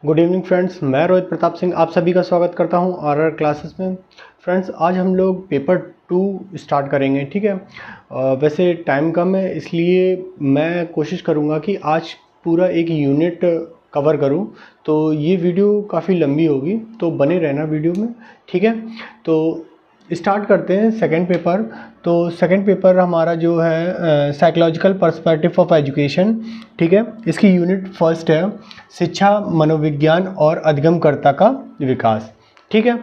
Good evening friends, मैं रोहित प्रताप सिंह आप सभी का स्वागत करता हूं आरआर क्लासेस में। फ्रेंड्स, आज हम लोग पेपर 2 स्टार्ट करेंगे। ठीक है, वैसे टाइम कम है इसलिए मैं कोशिश करूंगा कि आज पूरा एक यूनिट कवर करूं, तो ये वीडियो काफ़ी लंबी होगी, तो बने रहना वीडियो में। ठीक है, तो स्टार्ट करते हैं सेकंड पेपर। तो सेकंड पेपर हमारा जो है साइकोलॉजिकल पर्सपेक्टिव ऑफ एजुकेशन। ठीक है, इसकी यूनिट फर्स्ट है शिक्षा, मनोविज्ञान और अधिगमकर्ता का विकास। ठीक है,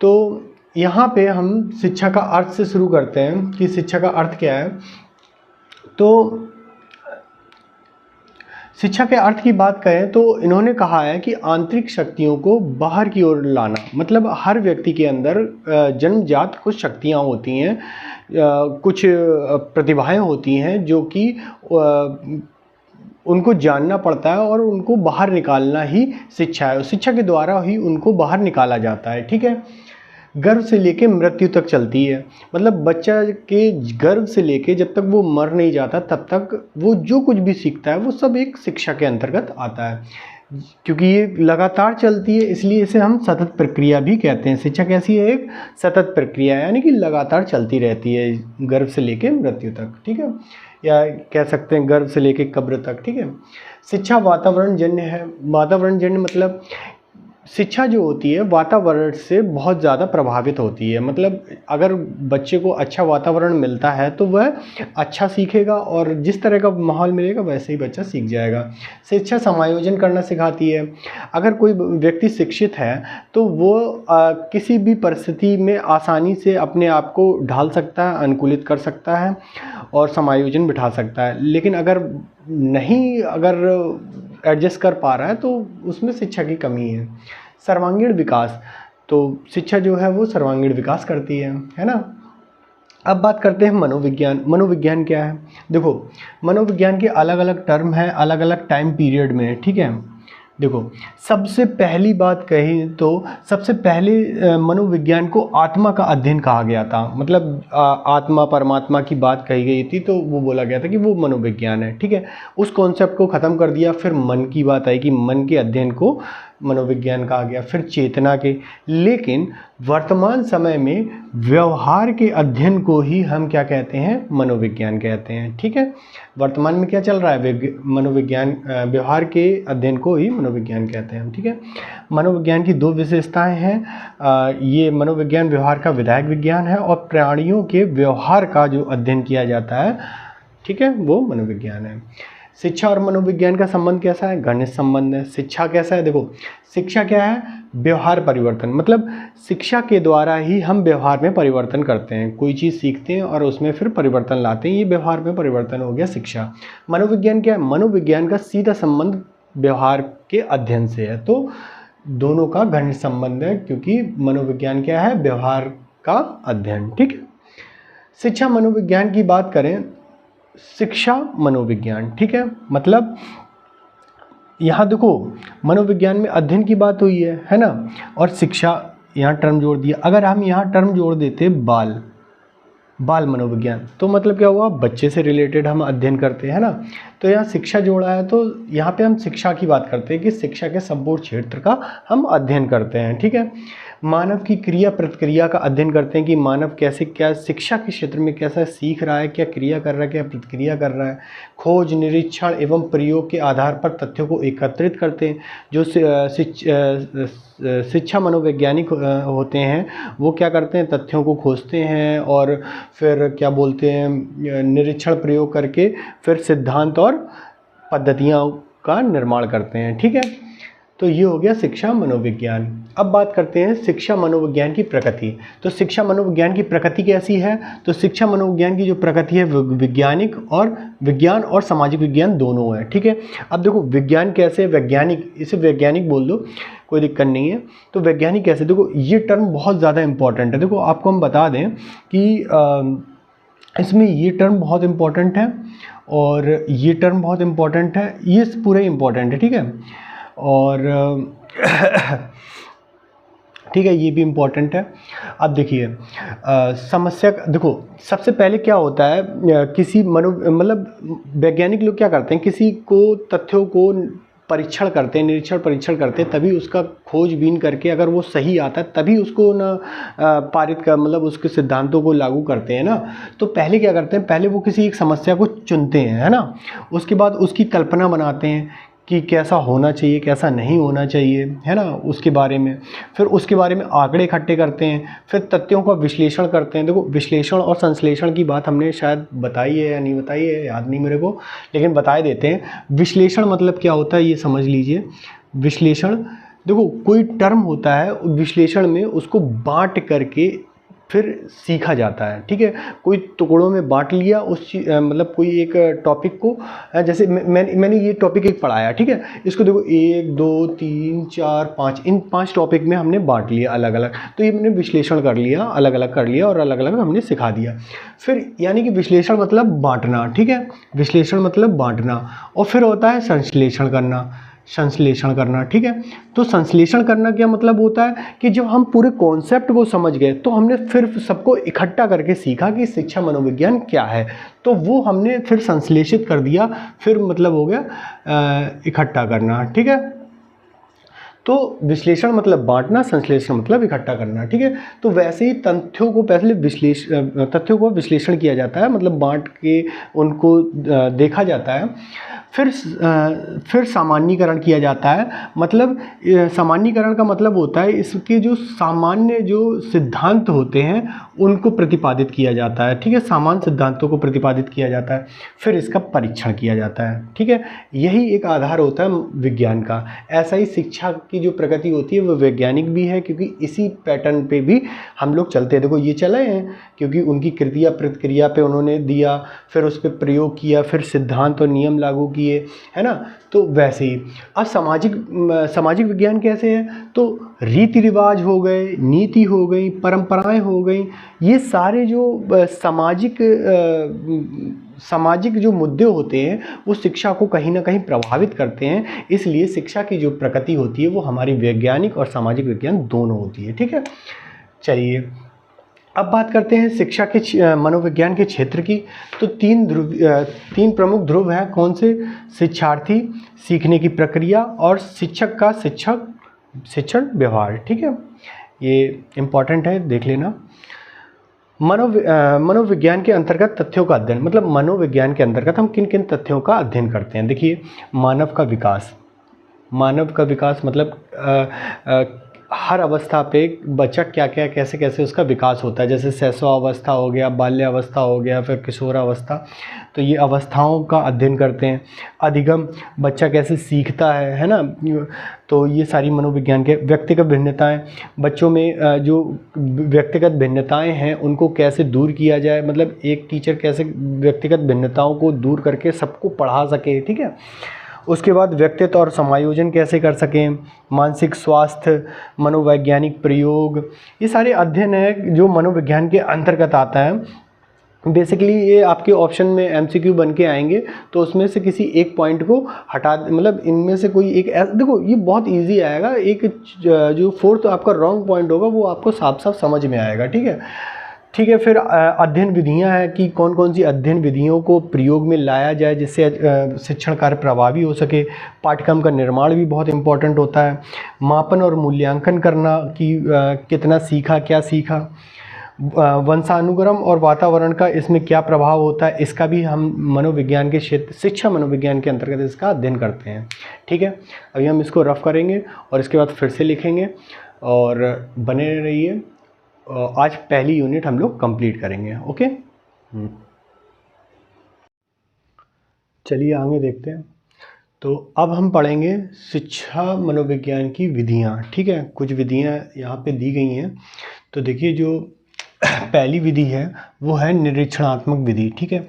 तो यहाँ पे हम शिक्षा का अर्थ से शुरू करते हैं कि शिक्षा का अर्थ क्या है। तो शिक्षा के अर्थ की बात करें तो इन्होंने कहा है कि आंतरिक शक्तियों को बाहर की ओर लाना, मतलब हर व्यक्ति के अंदर जन्मजात कुछ शक्तियाँ होती हैं, कुछ प्रतिभाएं होती हैं जो कि उनको जानना पड़ता है और उनको बाहर निकालना ही शिक्षा है। शिक्षा के द्वारा ही उनको बाहर निकाला जाता है। ठीक है, गर्भ से लेके मृत्यु तक चलती है, मतलब बच्चा के गर्भ से लेके जब तक वो मर नहीं जाता तब तक वो जो कुछ भी सीखता है वो सब एक शिक्षा के अंतर्गत आता है। क्योंकि ये लगातार चलती है इसलिए इसे हम सतत प्रक्रिया भी कहते हैं। शिक्षा कैसी है? एक सतत प्रक्रिया, यानी कि लगातार चलती रहती है गर्भ से लेके मृत्यु तक। ठीक है, या कह सकते हैं गर्भ से लेके कब्र तक। ठीक है, शिक्षा वातावरण जन्य है। वातावरण जन्य मतलब शिक्षा जो होती है वातावरण से बहुत ज़्यादा प्रभावित होती है। मतलब अगर बच्चे को अच्छा वातावरण मिलता है तो वह अच्छा सीखेगा और जिस तरह का माहौल मिलेगा वैसे ही बच्चा सीख जाएगा। शिक्षा समायोजन करना सिखाती है। अगर कोई व्यक्ति शिक्षित है तो वो किसी भी परिस्थिति में आसानी से अपने आप को ढाल सकता है, अनुकूलित कर सकता है और समायोजन बिठा सकता है। लेकिन अगर एडजस्ट कर पा रहा है तो उसमें शिक्षा की कमी है। सर्वांगीण विकास, तो शिक्षा जो है वो सर्वांगीण विकास करती है ना। अब बात करते हैं मनोविज्ञान। मनोविज्ञान क्या है? देखो, मनोविज्ञान के अलग अलग टर्म हैं अलग अलग टाइम पीरियड में। ठीक है, देखो सबसे पहली बात कही तो सबसे पहले मनोविज्ञान को आत्मा का अध्ययन कहा गया था। मतलब आत्मा परमात्मा की बात कही गई थी तो वो बोला गया था कि वो मनोविज्ञान है। ठीक है, उस कॉन्सेप्ट को ख़त्म कर दिया, फिर मन की बात आई कि मन के अध्ययन को मनोविज्ञान कहा गया, फिर चेतना के। लेकिन वर्तमान समय में व्यवहार के अध्ययन को ही हम क्या कहते हैं? मनोविज्ञान कहते हैं। ठीक है, वर्तमान में क्या चल रहा है? मनोविज्ञान, व्यवहार के अध्ययन को ही मनोविज्ञान कहते हैं। ठीक है, मनोविज्ञान की 2 विशेषताएं हैं। ये मनोविज्ञान व्यवहार का विधायक विज्ञान है और प्राणियों के व्यवहार का जो अध्ययन किया जाता है, ठीक है, वो मनोविज्ञान है। शिक्षा और मनोविज्ञान का संबंध कैसा है? घनिष्ठ संबंध है। शिक्षा कैसा है? देखो, शिक्षा क्या है? व्यवहार परिवर्तन, मतलब शिक्षा के द्वारा ही हम व्यवहार में परिवर्तन करते हैं। कोई चीज़ सीखते हैं और उसमें फिर परिवर्तन लाते हैं, ये व्यवहार में परिवर्तन हो गया शिक्षा। मनोविज्ञान क्या है? मनोविज्ञान का सीधा संबंध व्यवहार के अध्ययन से है, तो दोनों का घनिष्ठ संबंध है क्योंकि मनोविज्ञान क्या है? व्यवहार का अध्ययन। ठीक है, शिक्षा मनोविज्ञान की बात करें, शिक्षा मनोविज्ञान, ठीक है, मतलब यहाँ देखो मनोविज्ञान में अध्ययन की बात हुई है ना, और शिक्षा यहाँ टर्म जोड़ दिया। अगर हम यहाँ टर्म जोड़ देते बाल मनोविज्ञान, तो मतलब क्या हुआ? बच्चे से रिलेटेड हम अध्ययन करते हैं ना, तो यहाँ शिक्षा जोड़ा है तो यहाँ पे हम शिक्षा की बात करते हैं कि शिक्षा के संपूर्ण क्षेत्र का हम अध्ययन करते हैं। ठीक है, मानव की क्रिया प्रतिक्रिया का अध्ययन करते हैं कि मानव कैसे क्या शिक्षा के क्षेत्र में कैसा सीख रहा है, क्या क्रिया कर रहा है, क्या प्रतिक्रिया कर रहा है। खोज, निरीक्षण एवं प्रयोग के आधार पर तथ्यों को एकत्रित करते हैं। जो शिक्षा मनोवैज्ञानिक होते हैं वो क्या करते हैं? तथ्यों को खोजते हैं और फिर क्या बोलते हैं, निरीक्षण प्रयोग करके फिर सिद्धांत और पद्धतियों का निर्माण करते हैं। ठीक है, तो ये हो गया शिक्षा मनोविज्ञान। अब बात करते हैं शिक्षा मनोविज्ञान की प्रकृति। तो शिक्षा मनोविज्ञान की प्रकृति कैसी है? तो शिक्षा मनोविज्ञान की जो प्रकृति है वैज्ञानिक और विज्ञान और सामाजिक विज्ञान दोनों है। ठीक है, अब देखो विज्ञान कैसे? वैज्ञानिक, इसे वैज्ञानिक बोल दो, कोई दिक्कत नहीं है। तो वैज्ञानिक कैसे? देखो ये टर्म बहुत ज़्यादा इंपॉर्टेंट है। देखो आपको हम बता दें कि इसमें ये टर्म बहुत इम्पॉर्टेंट है और ये टर्म बहुत इम्पॉर्टेंट है, ये पूरे इम्पॉर्टेंट है। ठीक है, और ठीक है, ये भी इम्पॉर्टेंट है। अब देखिए समस्या, देखो सबसे पहले क्या होता है, किसी मतलब वैज्ञानिक लोग क्या करते हैं, किसी को तथ्यों को परीक्षण करते हैं, निरीक्षण परीक्षण करते हैं, तभी उसका खोजबीन करके अगर वो सही आता है तभी उसको ना पारित कर, मतलब उसके सिद्धांतों को लागू करते हैं ना। तो पहले क्या करते हैं, पहले वो किसी एक समस्या को चुनते हैं, है ना, उसके बाद उसकी कल्पना बनाते हैं कि कैसा होना चाहिए, कैसा नहीं होना चाहिए, है ना, उसके बारे में। फिर उसके बारे में आंकड़े इकट्ठे करते हैं, फिर तथ्यों का विश्लेषण करते हैं। देखो, विश्लेषण और संश्लेषण की बात हमने शायद बताई है या नहीं बताई है, याद नहीं मेरे को, लेकिन बता देते हैं। विश्लेषण मतलब क्या होता है ये समझ लीजिए। विश्लेषण, देखो कोई टर्म होता है, विश्लेषण में उसको बांट करके फिर सीखा जाता है, ठीक है। कोई टुकड़ों में बांट लिया उस मतलब कोई एक टॉपिक को, जैसे मैंने ये टॉपिक एक पढ़ाया, ठीक है, इसको देखो 1 2 3 4 5, इन 5 टॉपिक में हमने बांट लिया अलग अलग, तो ये मैंने विश्लेषण कर लिया, अलग अलग कर लिया और अलग अलग हमने सिखा दिया। फिर यानी कि विश्लेषण मतलब बांटना, ठीक है, विश्लेषण मतलब बांटना। और फिर होता है संश्लेषण करना, संश्लेषण करना, ठीक है। तो संश्लेषण करना क्या मतलब होता है कि जब हम पूरे कॉन्सेप्ट को समझ गए तो हमने फिर सबको इकट्ठा करके सीखा कि शिक्षा मनोविज्ञान क्या है, तो वो हमने फिर संश्लेषित कर दिया, फिर मतलब हो गया इकट्ठा करना, ठीक है। तो विश्लेषण मतलब बांटना, संश्लेषण मतलब इकट्ठा करना, ठीक है। तो वैसे ही तथ्यों को पहले तथ्यों को विश्लेषण किया जाता है, मतलब बांट के उनको देखा जाता है। फिर सामान्यीकरण किया जाता है, मतलब सामान्यीकरण का मतलब होता है इसके जो सामान्य जो सिद्धांत होते हैं उनको प्रतिपादित किया जाता है, ठीक है, सामान्य सिद्धांतों को प्रतिपादित किया जाता है। फिर इसका परीक्षण किया जाता है, ठीक है। यही एक आधार होता है विज्ञान का। ऐसा ही शिक्षा की जो प्रगति होती है वो वैज्ञानिक भी है, क्योंकि इसी पैटर्न पे भी हम लोग चलते हैं। देखो ये चले हैं क्योंकि उनकी कृतिया प्रतिक्रिया पे उन्होंने दिया, फिर उस पर प्रयोग किया, फिर सिद्धांत और नियम लागू किए, है ना। तो वैसे ही अब सामाजिक विज्ञान कैसे है, तो रीति रिवाज हो गए, नीति हो गई, परंपराएं हो गई, ये सारे जो सामाजिक जो मुद्दे होते हैं वो शिक्षा को कहीं ना कहीं प्रभावित करते हैं। इसलिए शिक्षा की जो प्रगति होती है वो हमारी वैज्ञानिक और सामाजिक विज्ञान दोनों होती है, ठीक है। चलिए अब बात करते हैं शिक्षा के मनोविज्ञान के क्षेत्र की। तो तीन प्रमुख ध्रुव हैं, कौन से, शिक्षार्थी, सीखने की प्रक्रिया और शिक्षक का शिक्षण व्यवहार, ठीक है। ये इम्पॉर्टेंट है, देख लेना। मनोविज्ञान के अंतर्गत तथ्यों का अध्ययन, मतलब मनोविज्ञान के अंतर्गत हम किन किन तथ्यों का अध्ययन करते हैं। देखिए, मानव का विकास मतलब हर अवस्था पे बच्चा क्या क्या कैसे कैसे उसका विकास होता है। जैसे शैशवावस्था हो गया, बाल्यावस्था हो गया, फिर किशोरावस्था, तो ये अवस्थाओं का अध्ययन करते हैं। अधिगम, बच्चा कैसे सीखता है ना, तो ये सारी मनोविज्ञान के। व्यक्तिगत भिन्नताएं, बच्चों में जो व्यक्तिगत भिन्नताएं हैं उनको कैसे दूर किया जाए, मतलब एक टीचर कैसे व्यक्तिगत भिन्नताओं को दूर करके सबको पढ़ा सके, ठीक है। उसके बाद व्यक्तित्व और समायोजन कैसे कर सकें, मानसिक स्वास्थ्य, मनोवैज्ञानिक प्रयोग, ये सारे अध्ययन है जो मनोविज्ञान के अंतर्गत आता है। बेसिकली ये आपके ऑप्शन में एमसीक्यू बन के आएंगे, तो उसमें से किसी एक पॉइंट को हटा, मतलब इनमें से कोई एक, देखो ये बहुत इजी आएगा। एक जो फोर्थ आपका रॉन्ग पॉइंट होगा वो आपको साफ साफ समझ में आएगा, ठीक है। ठीक है, फिर अध्ययन विधियां हैं कि कौन कौन सी अध्ययन विधियों को प्रयोग में लाया जाए जिससे शिक्षण कार्य प्रभावी हो सके। पाठ्यक्रम का निर्माण भी बहुत इम्पोर्टेंट होता है। मापन और मूल्यांकन करना कि कितना सीखा, क्या सीखा। वंशानुक्रम और वातावरण का इसमें क्या प्रभाव होता है, इसका भी हम मनोविज्ञान के क्षेत्र, शिक्षा मनोविज्ञान के अंतर्गत इसका अध्ययन करते हैं, ठीक है। अभी हम इसको रफ करेंगे और इसके बाद फिर से लिखेंगे और बने रहिए। आज पहली यूनिट हम लोग कंप्लीट करेंगे, ओके। चलिए आगे देखते हैं। तो अब हम पढ़ेंगे शिक्षा मनोविज्ञान की विधियाँ, ठीक है। कुछ विधियाँ यहाँ पे दी गई हैं। तो देखिए, जो पहली विधि है वो है निरीक्षणात्मक विधि, ठीक है।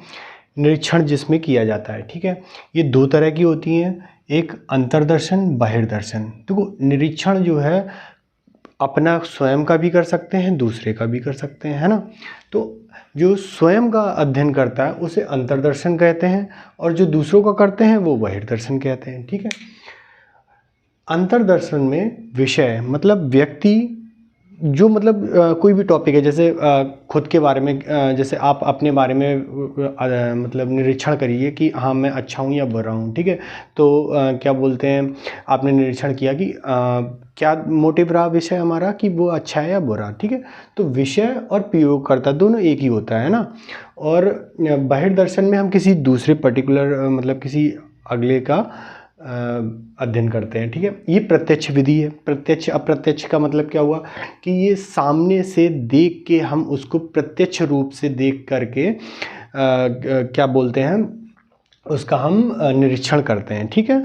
निरीक्षण जिसमें किया जाता है, ठीक है। ये दो तरह की होती हैं, एक अंतर्दर्शन, बहिर्दर्शन। देखो, निरीक्षण जो है अपना स्वयं का भी कर सकते हैं, दूसरे का भी कर सकते हैं, है ना। तो जो स्वयं का अध्ययन करता है उसे अंतर्दर्शन कहते हैं और जो दूसरों का करते हैं वो बहिर्दर्शन कहते हैं, ठीक है। अंतर्दर्शन में विषय मतलब व्यक्ति जो मतलब कोई भी टॉपिक है, जैसे खुद के बारे में, जैसे आप अपने बारे में मतलब निरीक्षण करिए कि हाँ मैं अच्छा हूँ या बुरा हूँ, ठीक है। तो क्या बोलते हैं, आपने निरीक्षण किया कि क्या मोटिव रहा विषय हमारा कि वो अच्छा है या बुरा, ठीक है। तो विषय और प्रयोगकर्ता दोनों एक ही होता है ना। और बहिर्दर्शन में हम किसी दूसरे पर्टिकुलर मतलब किसी अगले का अध्ययन करते हैं, ठीक है। ये प्रत्यक्ष विधि है। प्रत्यक्ष अप्रत्यक्ष का मतलब क्या हुआ कि ये सामने से देख के हम उसको प्रत्यक्ष रूप से देख करके क्या बोलते हैं, उसका हम निरीक्षण करते हैं, ठीक है।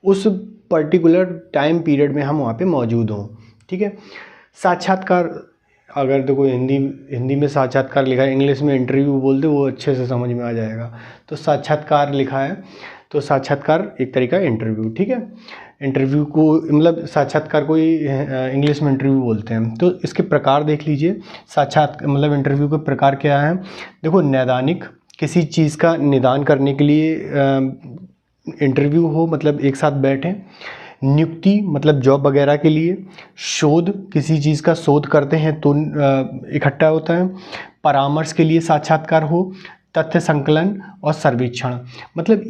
उस पर्टिकुलर टाइम पीरियड में हम वहाँ पे मौजूद हों, ठीक है। साक्षात्कार, अगर देखो हिंदी में साक्षात्कार लिखा है, इंग्लिश में इंटरव्यू बोलते, वो अच्छे से समझ में आ जाएगा। तो साक्षात्कार लिखा है, तो साक्षात्कार एक तरीका इंटरव्यू, ठीक है। इंटरव्यू को मतलब साक्षात्कार को ही इंग्लिश में इंटरव्यू बोलते हैं। तो इसके प्रकार देख लीजिए, साक्षात्कार मतलब इंटरव्यू के प्रकार क्या है। देखो, नैदानिक, किसी चीज़ का निदान करने के लिए इंटरव्यू हो, मतलब एक साथ बैठें। नियुक्ति मतलब जॉब वगैरह के लिए। शोध, किसी चीज़ का शोध करते हैं तो इकट्ठा होता है। परामर्श के लिए साक्षात्कार हो। तथ्य संकलन और सर्वेक्षण, मतलब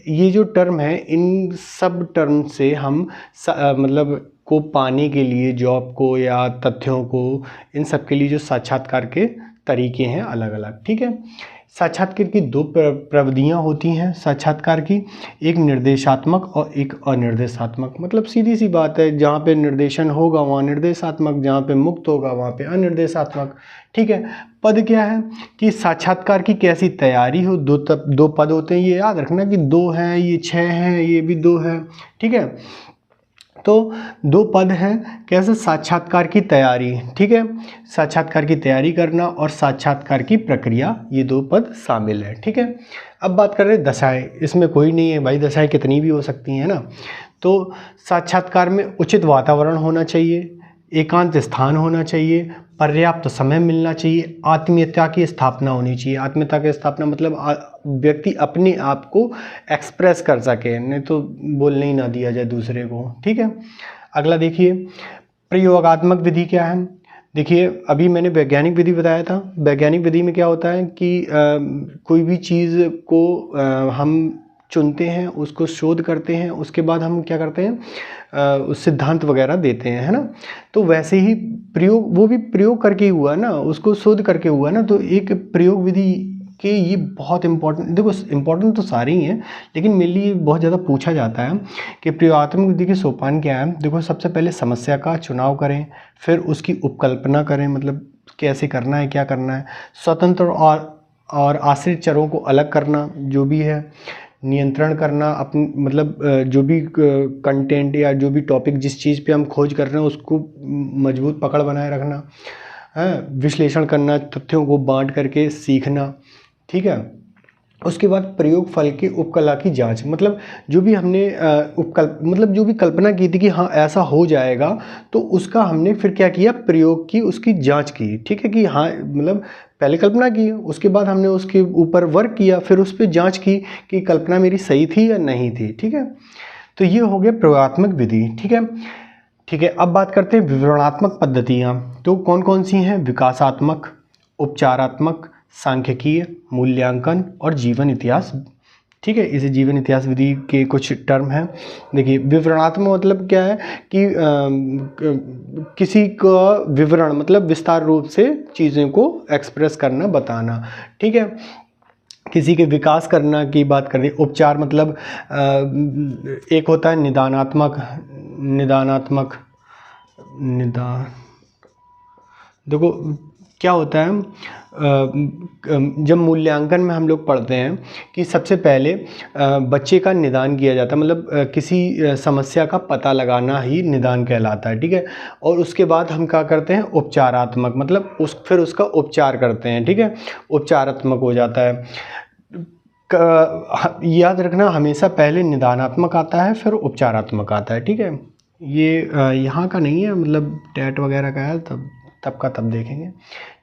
ये जो टर्म है, इन सब टर्म से हम मतलब को पाने के लिए, जॉब को या तथ्यों को, इन सब के लिए जो साक्षात्कार के तरीके हैं अलग अलग, ठीक है। साक्षात्कार की दो प्रविधियाँ होती हैं साक्षात्कार की, एक निर्देशात्मक और एक अनिर्देशात्मक। मतलब सीधी सी बात है, जहाँ पे निर्देशन होगा वहाँ निर्देशात्मक, जहाँ पे मुक्त होगा वहाँ पे अनिर्देशात्मक, ठीक है। पद क्या है कि साक्षात्कार की कैसी तैयारी हो, दो पद होते हैं, ये याद रखना कि 2 हैं, ये 6 हैं, ये भी 2 है, ठीक है। तो 2 पद हैं, कैसे, साक्षात्कार की तैयारी, ठीक है, साक्षात्कार की तैयारी करना और साक्षात्कार की प्रक्रिया, ये 2 पद शामिल है, ठीक है। अब बात कर रहे हैं दशाएं, इसमें कोई नहीं है भाई, दशाएं कितनी भी हो सकती हैं ना। तो साक्षात्कार में उचित वातावरण होना चाहिए, एकांत स्थान होना चाहिए, पर्याप्त समय मिलना चाहिए, आत्मीयता की स्थापना होनी चाहिए। आत्मीयता की स्थापना मतलब व्यक्ति अपने आप को एक्सप्रेस कर सके, नहीं तो बोलने ही ना दिया जाए दूसरे को, ठीक है। अगला देखिए, प्रयोगात्मक विधि क्या है। देखिए, अभी मैंने वैज्ञानिक विधि बताया था। वैज्ञानिक विधि में क्या होता है कि कोई भी चीज़ को हम चुनते हैं, उसको शोध करते हैं, उसके बाद हम क्या करते हैं, उस सिद्धांत वगैरह देते हैं, है ना। तो वैसे ही प्रयोग, वो भी प्रयोग करके ही हुआ ना, उसको शोध करके हुआ ना। तो एक प्रयोग विधि के ये बहुत इम्पोर्टेंट, देखो इम्पोर्टेंट तो सारे ही हैं, लेकिन मेरे लिए बहुत ज़्यादा पूछा जाता है कि प्रयोगात्मक विधि के सोपान क्या है। देखो, सबसे पहले समस्या का चुनाव करें, फिर उसकी उपकल्पना करें, मतलब कैसे करना है, क्या करना है। स्वतंत्र और आश्रित चरों को अलग करना, जो भी है, नियंत्रण करना, अपनी मतलब जो भी कंटेंट या जो भी टॉपिक, जिस चीज़ पे हम खोज कर रहे हैं, उसको मजबूत पकड़ बनाए रखना है। विश्लेषण करना, तथ्यों को बांट करके सीखना, ठीक है। उसके बाद प्रयोग फल की उपकला की जांच, मतलब जो भी हमने मतलब जो भी कल्पना की थी कि हाँ ऐसा हो जाएगा, तो उसका हमने फिर क्या किया, प्रयोग की, उसकी जांच की, ठीक है। कि हाँ मतलब पहले कल्पना की, उसके बाद हमने उसके ऊपर वर्क किया, फिर उस पर जांच की कि कल्पना मेरी सही थी या नहीं थी, ठीक है। तो ये हो गया प्रयोगात्मक विधि, ठीक है। ठीक है, अब बात करते हैं विवरणात्मक पद्धतियाँ। तो कौन कौन सी हैं, विकासात्मक, उपचारात्मक, सांख्यिकीय, मूल्यांकन और जीवन इतिहास, ठीक है। इसे जीवन इतिहास विधि के कुछ टर्म हैं। देखिए, विवरणात्मक मतलब क्या है कि किसी का विवरण मतलब विस्तार रूप से चीज़ों को एक्सप्रेस करना, बताना, ठीक है। किसी के विकास करना की बात करें। उपचार मतलब एक होता है निदान, देखो क्या होता है, जब मूल्यांकन में हम लोग पढ़ते हैं कि सबसे पहले बच्चे का निदान किया जाता है, मतलब किसी समस्या का पता लगाना ही निदान कहलाता है, ठीक है। और उसके बाद हम क्या करते हैं, उपचारात्मक, मतलब फिर उसका उपचार करते हैं, ठीक है, उपचारात्मक हो जाता है। याद रखना, हमेशा पहले निदानात्मक आता है, फिर उपचारात्मक आता है, ठीक है। ये यहाँ का नहीं है, मतलब टेट वगैरह का है, तब का तब देखेंगे,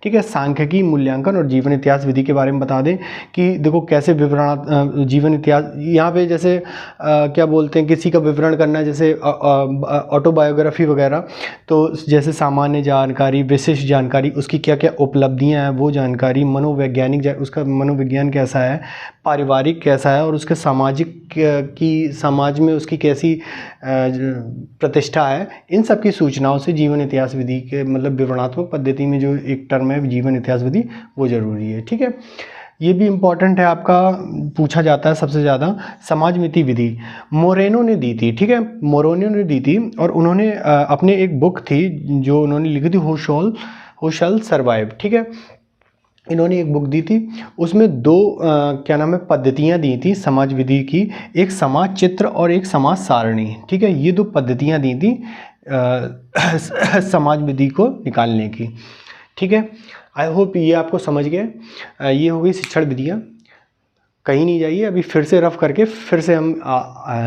ठीक है। सांख्यिकी, मूल्यांकन और जीवन इतिहास विधि के बारे में बता दें कि देखो कैसे विवरण, जीवन इतिहास यहाँ पे जैसे क्या बोलते हैं, किसी का विवरण करना है जैसे ऑटोबायोग्राफी वगैरह, तो जैसे सामान्य जानकारी, विशिष्ट जानकारी, उसकी क्या क्या उपलब्धियाँ हैं वो जानकारी, मनोवैज्ञानिक उसका मनोविज्ञान कैसा है, पारिवारिक कैसा है और उसके सामाजिक की समाज में उसकी कैसी प्रतिष्ठा है, इन सब की सूचनाओं से जीवन इतिहास विधि के मतलब विवरणात्मक पद्धति में जो एक टर्म है जीवन इतिहास विधि वो ज़रूरी है। ठीक है, ये भी इम्पॉर्टेंट है, आपका पूछा जाता है सबसे ज़्यादा। समाजमिति विधि मोरेनो ने दी थी, ठीक है, मोरेनो ने दी थी और उन्होंने अपने एक बुक थी जो उन्होंने लिखी थी, हु शैल सर्वाइव, ठीक है। इन्होंने एक बुक दी थी, उसमें दो क्या नाम है पद्धतियाँ दी थी समाज विधि की, एक समाज चित्र और एक समाज सारणी, ठीक है। ये दो पद्धतियाँ दी थी समाज विधि को निकालने की, ठीक है। आई होप ये आपको समझ गए। ये हो गई शिक्षण विधियाँ। कहीं नहीं जाइए, अभी फिर से रफ करके फिर से हम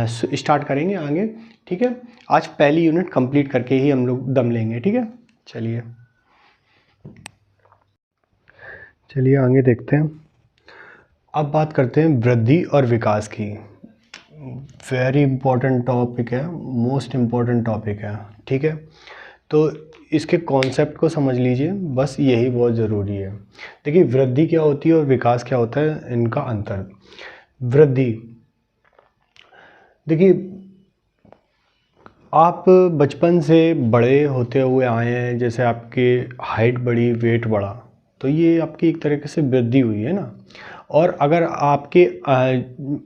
स्टार्ट करेंगे आगे, ठीक है। आज पहली यूनिट कंप्लीट करके ही हम लोग दम लेंगे, ठीक है। चलिए आगे देखते हैं। अब बात करते हैं वृद्धि और विकास की। वेरी इंपॉर्टेंट टॉपिक है, मोस्ट इम्पॉर्टेंट टॉपिक है, ठीक है। तो इसके कॉन्सेप्ट को समझ लीजिए, बस यही बहुत ज़रूरी है। देखिए वृद्धि क्या होती है और विकास क्या होता है, इनका अंतर। वृद्धि, देखिए आप बचपन से बड़े होते हुए आए हैं, जैसे आपकी हाइट बढ़ी, वेट बढ़ा, तो ये आपकी एक तरीके से वृद्धि हुई है ना। और अगर आपके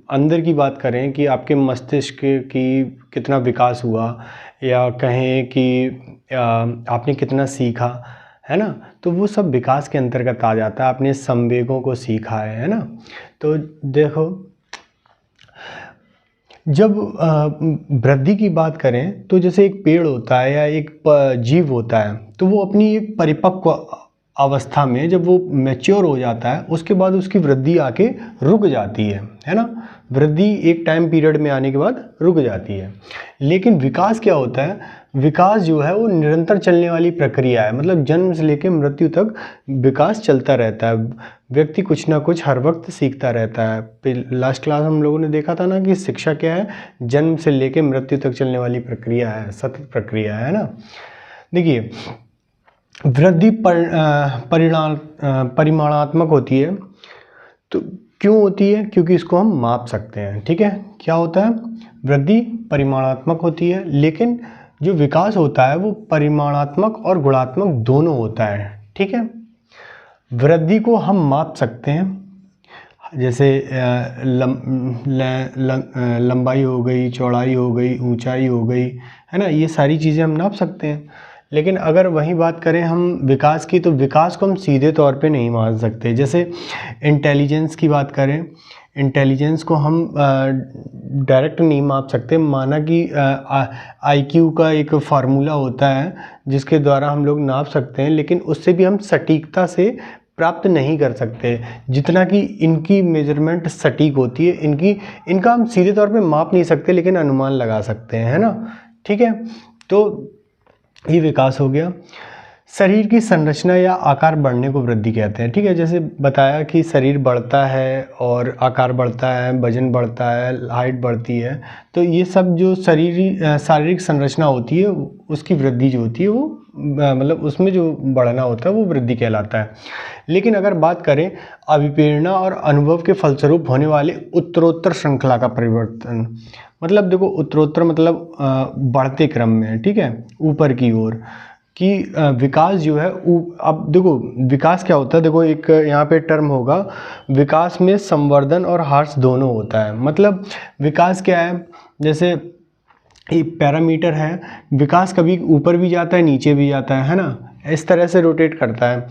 अंदर की बात करें कि आपके मस्तिष्क की कितना विकास हुआ, या कहें कि आपने कितना सीखा, है ना, तो वो सब विकास के अंतर्गत आ जाता है। आपने संवेगों को सीखा है ना। तो देखो जब वृद्धि की बात करें तो जैसे एक पेड़ होता है या एक जीव होता है, तो वो अपनी एक परिपक्व अवस्था में जब वो मैच्योर हो जाता है उसके बाद उसकी वृद्धि आके रुक जाती है ना। वृद्धि एक टाइम पीरियड में आने के बाद रुक जाती है। लेकिन विकास क्या होता है, विकास जो है वो निरंतर चलने वाली प्रक्रिया है, मतलब जन्म से लेकर मृत्यु तक विकास चलता रहता है। व्यक्ति कुछ ना कुछ हर वक्त सीखता रहता है। लास्ट क्लास हम लोगों ने देखा था ना कि शिक्षा क्या है, जन्म से लेकर मृत्यु तक चलने वाली प्रक्रिया है, सतत प्रक्रिया है ना। देखिए वृद्धि परिमाणात्मक होती है, तो क्यों होती है, क्योंकि इसको हम माप सकते हैं, ठीक है। क्या होता है, वृद्धि परिमाणात्मक होती है, लेकिन जो विकास होता है वो परिमाणात्मक और गुणात्मक दोनों होता है, ठीक है। वृद्धि को हम माप सकते हैं, जैसे लंबाई हो गई, चौड़ाई हो गई, ऊंचाई हो गई, है ना, ये सारी चीज़ें हम नाप सकते हैं। लेकिन अगर वही बात करें हम विकास की, तो विकास को हम सीधे तौर पे नहीं मान सकते। जैसे इंटेलिजेंस की बात करें, इंटेलिजेंस को हम डायरेक्ट नहीं माप सकते। माना कि IQ का एक फार्मूला होता है जिसके द्वारा हम लोग नाप सकते हैं, लेकिन उससे भी हम सटीकता से प्राप्त नहीं कर सकते जितना कि इनकी मेजरमेंट सटीक होती है। इनका हम सीधे तौर पे माप नहीं सकते, लेकिन अनुमान लगा सकते हैं, है ना, ठीक है। तो ये विकास हो गया। शरीर की संरचना या आकार बढ़ने को वृद्धि कहते हैं, ठीक है। जैसे बताया कि शरीर बढ़ता है और आकार बढ़ता है, वजन बढ़ता है, हाइट बढ़ती है, तो ये सब जो शारीरिक संरचना होती है उसकी वृद्धि जो होती है वो मतलब उसमें जो बढ़ना होता है वो वृद्धि कहलाता है। लेकिन अगर बात करें अभिप्रेरणा और अनुभव के फलस्वरूप होने वाले उत्तरोत्तर श्रृंखला का परिवर्तन, मतलब देखो उत्तरोत्तर मतलब बढ़ते क्रम में, ठीक है, ऊपर की ओर कि विकास जो है। अब देखो विकास क्या होता है, देखो एक यहाँ पे टर्म होगा, विकास में संवर्धन और ह्रास दोनों होता है। मतलब विकास क्या है, जैसे एक पैरामीटर है, विकास कभी ऊपर भी जाता है नीचे भी जाता है ना, इस तरह से रोटेट करता है।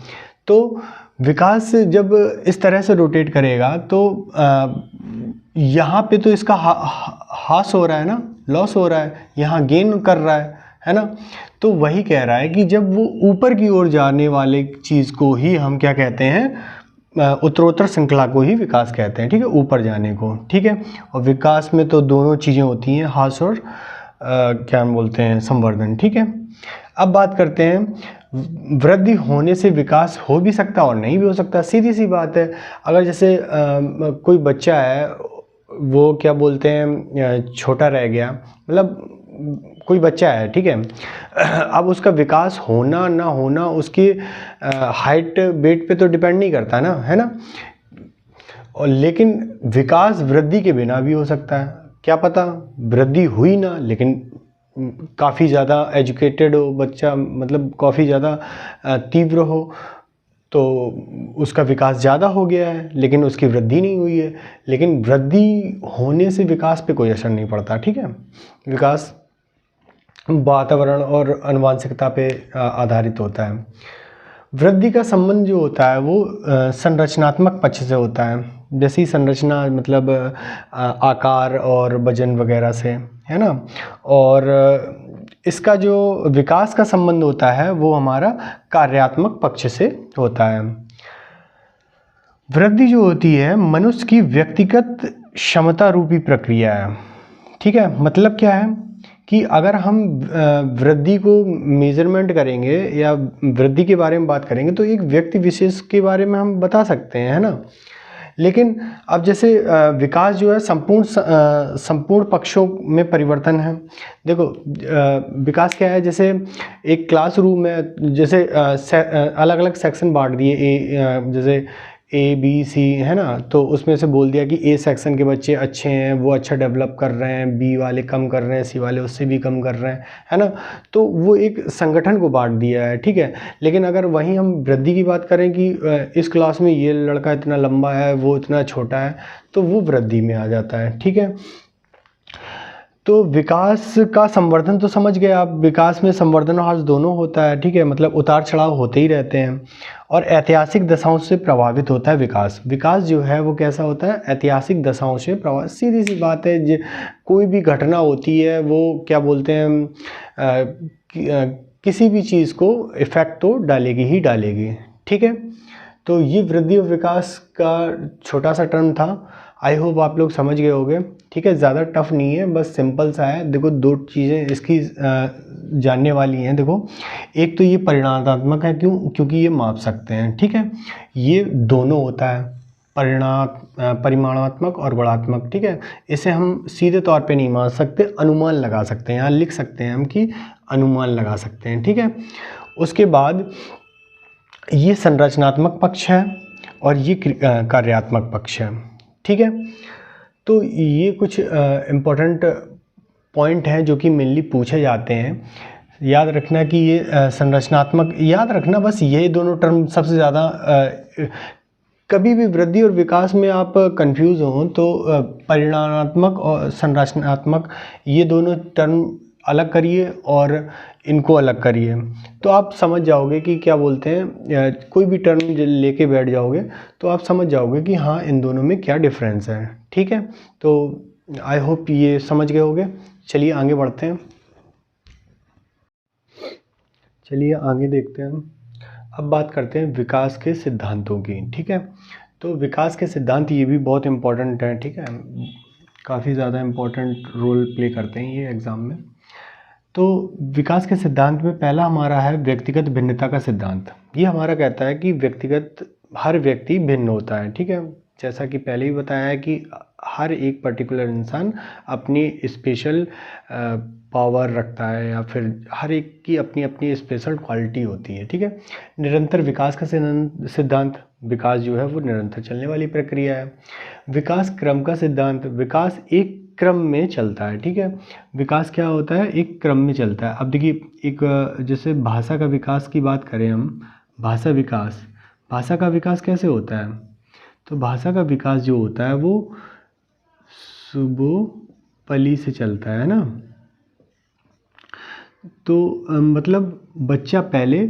तो विकास जब इस तरह से रोटेट करेगा तो यहाँ पे तो इसका ह्रास हो रहा है ना, लॉस हो रहा है, यहाँ गेन कर रहा है ना। तो वही कह रहा है कि जब वो ऊपर की ओर जाने वाले चीज़ को ही हम क्या कहते हैं, उत्तरोत्तर श्रृंखला को ही विकास कहते हैं, ठीक है, ऊपर जाने को, ठीक है। और विकास में तो दोनों चीज़ें होती हैं, ह्रास और क्या बोलते हैं, संवर्धन, ठीक है। अब बात करते हैं वृद्धि होने से विकास हो भी सकता और नहीं भी हो सकता, सीधी सी बात है। अगर जैसे कोई बच्चा है, वो क्या बोलते हैं छोटा रह गया, मतलब कोई बच्चा है, ठीक है, अब उसका विकास होना ना होना उसकी हाइट वेट पे तो डिपेंड नहीं करता ना, है ना। और लेकिन विकास वृद्धि के बिना भी हो सकता है, क्या पता वृद्धि हुई ना, लेकिन काफ़ी ज़्यादा एजुकेटेड हो बच्चा, मतलब काफ़ी ज़्यादा तीव्र हो, तो उसका विकास ज़्यादा हो गया है लेकिन उसकी वृद्धि नहीं हुई है। लेकिन वृद्धि होने से विकास पे कोई असर नहीं पड़ता, ठीक है। विकास वातावरण और आनुवंशिकता पे आधारित होता है। वृद्धि का संबंध जो होता है वो संरचनात्मक पक्ष से होता है, जैसी संरचना मतलब आकार और वजन वगैरह से, है ना। और इसका जो विकास का संबंध होता है वो हमारा कार्यात्मक पक्ष से होता है। वृद्धि जो होती है मनुष्य की व्यक्तिगत क्षमता रूपी प्रक्रिया है, ठीक है। मतलब क्या है कि अगर हम वृद्धि को मेजरमेंट करेंगे या वृद्धि के बारे में बात करेंगे तो एक व्यक्ति विशेष के बारे में हम बता सकते हैं, है ना। लेकिन अब जैसे विकास जो है संपूर्ण पक्षों में परिवर्तन है। देखो विकास क्या है, जैसे एक क्लासरूम में जैसे अलग अलग सेक्शन बांट दिए, जैसे ए बी सी, है ना। तो उसमें से बोल दिया कि ए सेक्शन के बच्चे अच्छे हैं, वो अच्छा डेवलप कर रहे हैं, बी वाले कम कर रहे हैं, सी वाले उससे भी कम कर रहे हैं, है ना। तो वो एक संगठन को बांट दिया है, ठीक है। लेकिन अगर वहीं हम वृद्धि की बात करें कि इस क्लास में ये लड़का इतना लंबा है, वो इतना छोटा है, तो वो वृद्धि में आ जाता है, ठीक है। तो विकास का संवर्धन तो समझ गए आप, विकास में संवर्धन और ह्रास दोनों होता है, ठीक है। मतलब उतार चढ़ाव होते ही रहते हैं। और ऐतिहासिक दशाओं से प्रभावित होता है विकास। विकास जो है वो कैसा होता है, ऐतिहासिक दशाओं से प्रभावित। सीधी सी बात है, कोई भी घटना होती है वो क्या बोलते हैं किसी भी चीज़ को इफ़ेक्ट तो डालेगी ही डालेगी, ठीक है। तो ये वृद्धि और विकास का छोटा सा टर्म था। आई होप आप लोग समझ गए होंगे, ठीक है। ज़्यादा टफ नहीं है, बस सिंपल सा है। देखो दो चीज़ें इसकी जानने वाली हैं। देखो एक तो ये परिमाणात्मक है, क्योंकि ये माप सकते हैं, ठीक है। ये दोनों होता है, परिमाणात्मक और गुणात्मक, ठीक है। इसे हम सीधे तौर पे नहीं मान सकते, अनुमान लगा सकते हैं। यहाँ लिख सकते हैं हम कि अनुमान लगा सकते हैं, ठीक है। उसके बाद ये संरचनात्मक पक्ष है और ये कार्यात्मक पक्ष है, ठीक है। तो ये कुछ इम्पोर्टेंट पॉइंट हैं जो कि मेनली पूछे जाते हैं। याद रखना कि ये संरचनात्मक, याद रखना बस ये दोनों टर्म सबसे ज़्यादा, कभी भी वृद्धि और विकास में आप कंफ्यूज हों तो परिमाणात्मक और संरचनात्मक ये दोनों टर्म अलग करिए और इनको अलग करिए, तो आप समझ जाओगे कि क्या बोलते हैं। कोई भी टर्म लेके बैठ जाओगे तो आप समझ जाओगे कि हाँ इन दोनों में क्या डिफरेंस है, ठीक है। तो आई होप ये समझ गए होगे। चलिए आगे बढ़ते हैं, चलिए आगे देखते हैं। अब बात करते हैं विकास के सिद्धांतों की, ठीक है। तो विकास के सिद्धांत ये भी बहुत इम्पोर्टेंट है, ठीक है। काफ़ी ज़्यादा इम्पोर्टेंट रोल प्ले करते हैं ये एग्ज़ाम में। तो विकास के सिद्धांत में पहला हमारा है व्यक्तिगत भिन्नता का सिद्धांत। ये हमारा कहता है कि व्यक्तिगत हर व्यक्ति भिन्न होता है, ठीक है। जैसा कि पहले ही बताया है कि हर एक पर्टिकुलर इंसान अपनी स्पेशल पावर रखता है, या फिर हर एक की अपनी अपनी स्पेशल क्वालिटी होती है, ठीक है। निरंतर विकास का सिद्धांत, विकास जो है वो निरंतर चलने वाली प्रक्रिया है। विकास क्रम का सिद्धांत, विकास एक क्रम में चलता है, ठीक है। विकास क्या होता है, एक क्रम में चलता है। अब देखिए एक जैसे भाषा का विकास की बात करें हम, भाषा विकास, भाषा का विकास कैसे होता है, तो भाषा का विकास जो होता है वो सुबोपली से चलता है ना। तो मतलब बच्चा पहले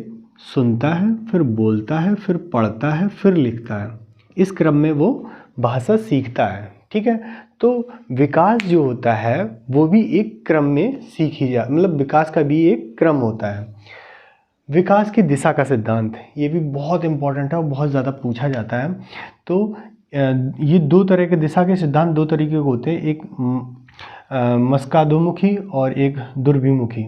सुनता है, फिर बोलता है, फिर पढ़ता है, फिर लिखता है। इस क्रम में वो भाषा सीखता है, ठीक है। तो विकास जो होता है वो भी एक क्रम में सीखी जा, मतलब विकास का भी एक क्रम होता है। विकास की दिशा का सिद्धांत, ये भी बहुत इम्पोर्टेंट है और बहुत ज़्यादा पूछा जाता है। तो ये दो तरह के दिशा के सिद्धांत दो तरीके के होते हैं। एक मस्कादोमुखी और एक दुर्विमुखी।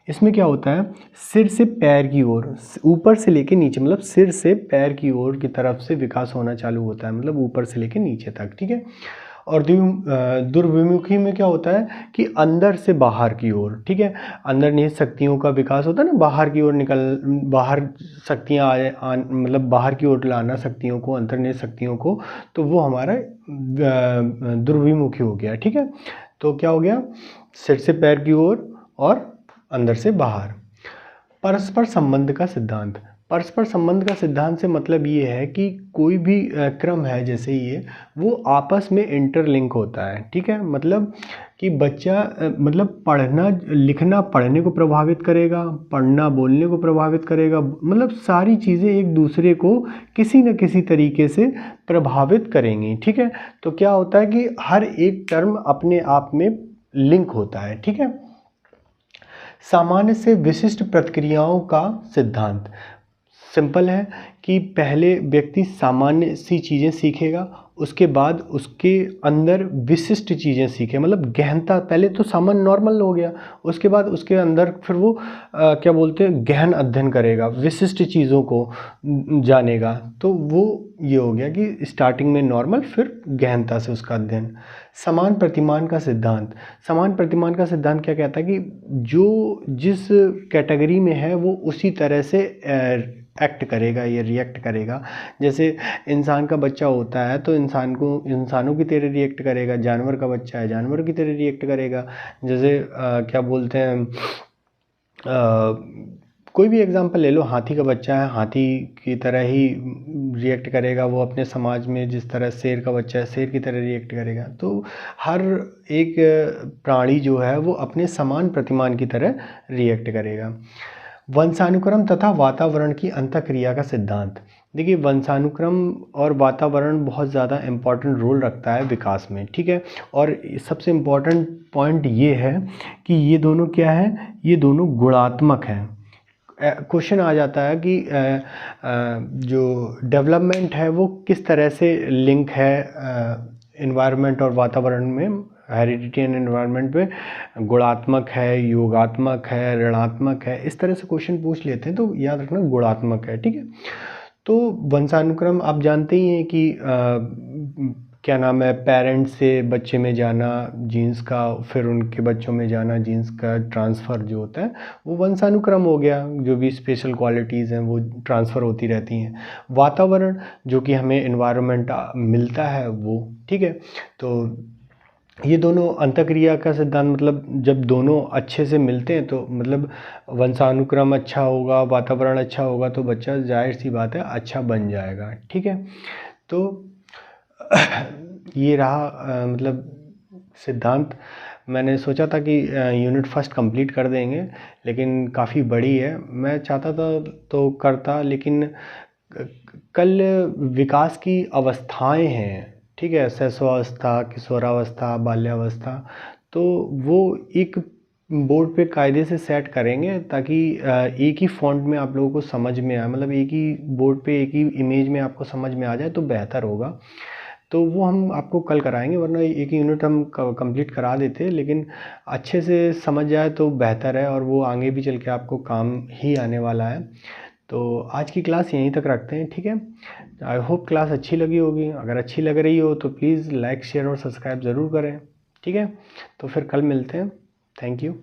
इसमें क्या होता है, सिर से पैर की ओर, ऊपर से लेके नीचे, मतलब सिर से पैर की ओर की तरफ से विकास होना चालू होता है, मतलब ऊपर से लेके नीचे तक, ठीक है। और दुर्विमुखी में क्या होता है कि अंदर से बाहर की ओर, ठीक है। अंदर निहित शक्तियों का विकास होता है ना, बाहर की ओर बाहर शक्तियाँ मतलब बाहर की ओर लाना शक्तियों को, अंतर्निहित शक्तियों को, तो वो हमारा दुर्विमुखी हो गया, ठीक है। तो क्या हो गया, सिर से पैर की ओर और अंदर से बाहर। परस्पर संबंध का सिद्धांत। परस्पर संबंध का सिद्धांत से मतलब ये है कि कोई भी क्रम है, जैसे ये, वो आपस में इंटरलिंक होता है, ठीक है। मतलब कि बच्चा मतलब पढ़ना लिखना पढ़ने को प्रभावित करेगा, पढ़ना बोलने को प्रभावित करेगा, मतलब सारी चीज़ें एक दूसरे को किसी न किसी तरीके से प्रभावित करेंगी, ठीक है। तो क्या होता है कि हर एक टर्म अपने आप में लिंक होता है, ठीक है। सामान्य से विशिष्ट प्रतिक्रियाओं का सिद्धांत। सिंपल है कि पहले व्यक्ति सामान्य सी चीज़ें सीखेगा, उसके बाद उसके अंदर विशिष्ट चीज़ें सीखे, मतलब गहनता। पहले तो सामान्य नॉर्मल हो गया, उसके बाद उसके अंदर फिर वो क्या बोलते हैं, गहन अध्ययन करेगा, विशिष्ट चीज़ों को जानेगा। तो वो ये हो गया कि स्टार्टिंग में नॉर्मल, फिर गहनता से उसका अध्ययन। समान प्रतिमान का सिद्धांत। समान प्रतिमान का सिद्धांत क्या कहता है कि जो जिस कैटेगरी में है वो उसी तरह से एक्ट करेगा या रिएक्ट करेगा। जैसे इंसान का बच्चा होता है तो इंसानों की तरह रिएक्ट करेगा, जानवर का बच्चा है जानवर की तरह रिएक्ट करेगा। जैसे क्या बोलते हैं, कोई भी एग्जांपल ले लो, हाथी का बच्चा है, हाथी की तरह ही रिएक्ट करेगा वो अपने समाज में, जिस तरह शेर का बच्चा है शेर की तरह रिएक्ट करेगा। तो हर एक प्राणी जो है वो अपने समान प्रतिमान की तरह रिएक्ट करेगा। वंशानुक्रम तथा वातावरण की अंतःक्रिया का सिद्धांत। देखिए, वंशानुक्रम और वातावरण बहुत ज़्यादा इम्पॉर्टेंट रोल रखता है विकास में, ठीक है। और सबसे इम्पॉर्टेंट पॉइंट ये है कि ये दोनों क्या है, ये दोनों गुणात्मक हैं। क्वेश्चन आ जाता है कि जो डेवलपमेंट है वो किस तरह से लिंक है एनवायरनमेंट और वातावरण में, हेरिडिटी एंड एनवायरनमेंट में, गुणात्मक है, योगात्मक है, ऋणात्मक है, इस तरह से क्वेश्चन पूछ लेते हैं। तो याद रखना गुणात्मक है, ठीक है। तो वंशानुक्रम आप जानते ही हैं कि क्या नाम है, पेरेंट्स से बच्चे में जाना जीन्स का, फिर उनके बच्चों में जाना जीन्स का ट्रांसफ़र जो होता है वो वंशानुक्रम हो गया। जो भी स्पेशल क्वालिटीज़ हैं वो ट्रांसफ़र होती रहती हैं। वातावरण जो कि हमें एनवायरनमेंट मिलता है वो, ठीक है। तो ये दोनों अंतःक्रिया का सिद्धांत, मतलब जब दोनों अच्छे से मिलते हैं तो मतलब वंशानुक्रम अच्छा होगा, वातावरण अच्छा होगा, तो बच्चा जाहिर सी बात है अच्छा बन जाएगा, ठीक है। तो ये रहा मतलब सिद्धांत। मैंने सोचा था कि यूनिट फर्स्ट कंप्लीट कर देंगे, लेकिन काफ़ी बड़ी है। मैं चाहता था तो करता, लेकिन कल विकास की अवस्थाएं हैं, ठीक है, शैशवावस्था, किशोरावस्था, बाल्यावस्था, तो वो एक बोर्ड पे कायदे से सेट करेंगे ताकि एक ही फॉन्ट में आप लोगों को समझ में आए, मतलब एक ही बोर्ड पे एक ही इमेज में आपको समझ में आ जाए तो बेहतर होगा। तो वो हम आपको कल कराएंगे, वरना एक यूनिट हम कंप्लीट करा देते, लेकिन अच्छे से समझ जाए तो बेहतर है, और वो आगे भी चल के आपको काम ही आने वाला है। तो आज की क्लास यहीं तक रखते हैं, ठीक है। आई होप क्लास अच्छी लगी होगी। अगर अच्छी लग रही हो तो प्लीज़ लाइक शेयर और सब्सक्राइब ज़रूर करें, ठीक है। तो फिर कल मिलते हैं। Thank you.